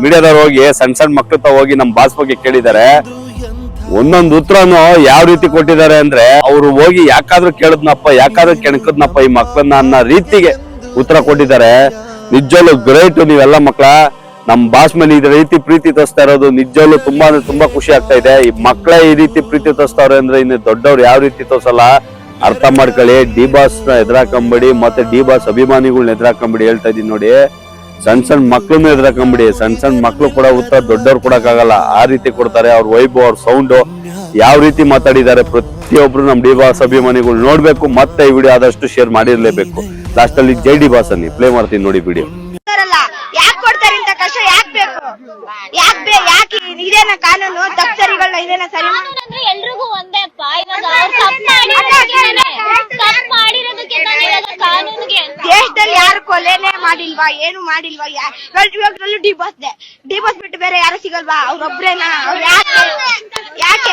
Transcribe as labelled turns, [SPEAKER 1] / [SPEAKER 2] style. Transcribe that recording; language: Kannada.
[SPEAKER 1] ಮೀಡಿಯಾದವ್ರು ಹೋಗಿ ಸಣ್ಣ ಮಕ್ಕಳ ಹೋಗಿ ನಮ್ ಬಾಸ್ ಬಗ್ಗೆ ಕೇಳಿದ್ದಾರೆ. ಒಂದೊಂದು ಉತ್ತರನು ಯಾವ ರೀತಿ ಕೊಟ್ಟಿದ್ದಾರೆ ಅಂದ್ರೆ ಅವ್ರು ಹೋಗಿ ಯಾಕಾದ್ರೂ ಕೇಳದ್ನಪ್ಪ, ಯಾಕಾದ್ರೂ ಕೆಣಕದ್ನಪ್ಪ ಈ ಮಕ್ಳನ್ನ ಅನ್ನೋ ರೀತಿಗೆ ಉತ್ತರ ಕೊಟ್ಟಿದ್ದಾರೆ. ನಿಜವಲ್ಲೂ ಗ್ರೇಟ್. ನೀವೆಲ್ಲ ಮಕ್ಳ ನಮ್ ಬಾಸ್ ಮೇಲೆ ಈ ರೀತಿ ಪ್ರೀತಿ ತೋರಿಸ್ತಾ ಇರೋದು ನಿಜವಲ್ಲೂ ತುಂಬಾ ಅಂದ್ರೆ ತುಂಬಾ ಖುಷಿ ಆಗ್ತಾ ಇದೆ. ಈ ಮಕ್ಳೇ ಈ ರೀತಿ ಪ್ರೀತಿ ತೋರಿಸ್ತಾವ್ರೆ ಅಂದ್ರೆ ಇನ್ನು ದೊಡ್ಡವ್ರು ಯಾವ ರೀತಿ ತೋರ್ಸಲ್ಲ, ಅರ್ಥ ಮಾಡ್ಕೊಳ್ಳಿ. ಡಿ ಬಾಸ್ ನ ಎದುರಾಕೊಂಬಿಡಿ, ಮತ್ತೆ ಡಿ ಬಾಸ್ ಅಭಿಮಾನಿಗಳನ್ನ ಎದುರಾಕೊಂಬಿಡಿ. ಹೇಳ್ತಾ ಇದೀನಿ ನೋಡಿ, ಸಣ್ಣ ಮಕ್ಳನ್ನು ಎದುರಾಕೊಂಬಿಡಿ. ಸಣ್ಣ ಮಕ್ಳು ಕೂಡ ಉತ್ತರ ದೊಡ್ಡವ್ರು ಕೊಡಕ್ಕಾಗಲ್ಲ, ಆ ರೀತಿ ಕೊಡ್ತಾರೆ. ಅವ್ರ ವೈಭವ್, ಅವ್ರ ಸೌಂಡ್ ಯಾವ ರೀತಿ ಮಾತಾಡಿದ್ದಾರೆ ಪ್ರತಿಯೊಬ್ರು ನಮ್ ಡಿ ಬಾಸ್ ಅಭಿಮಾನಿಗಳು ನೋಡ್ಬೇಕು. ಮತ್ತೆ ಈ ವಿಡಿಯೋ ಆದಷ್ಟು ಶೇರ್ ಮಾಡಿರ್ಲೇಬೇಕು. ಲಾಸ್ಟ್ ಅಲ್ಲಿ ಜೈ ಡಿ ಬಾಸ್ ಅನ್ನಿ ಪ್ಲೇ ಮಾಡ್ತೀನಿ ನೋಡಿ ವಿಡಿಯೋ.
[SPEAKER 2] ಯಾಕೆ ಕೊಡ್ತಾರೆ ಇಂತ ಕಷ್ಟ? ಯಾಕೆ ಬೇಕು? ಯಾಕೆ ಇದೇನ ಕಾನೂನು? ತಪ್ಪರಿಗಳನ್ನ ಇದೇನ ಸರಿ?
[SPEAKER 3] ಎಲ್ರಿಗೂ ಒಂದೇ ಅಪ್ಪ. ಇವಾಗ ಕಾನೂನಿಗೆ
[SPEAKER 2] ದೇಶದಲ್ಲಿ ಯಾರು ಕೊಲೆನೇ ಮಾಡಿಲ್ವಾ, ಏನು ಮಾಡಿಲ್ವಾ? ಇವಾಗಲೂ ಡಿ ಬಾಸ್ ಬಿಟ್ಟು ಬೇರೆ ಯಾರು ಸಿಗಲ್ವಾ? ಅವ್ರೊಬ್ರೇನಾ? ಯಾಕೆ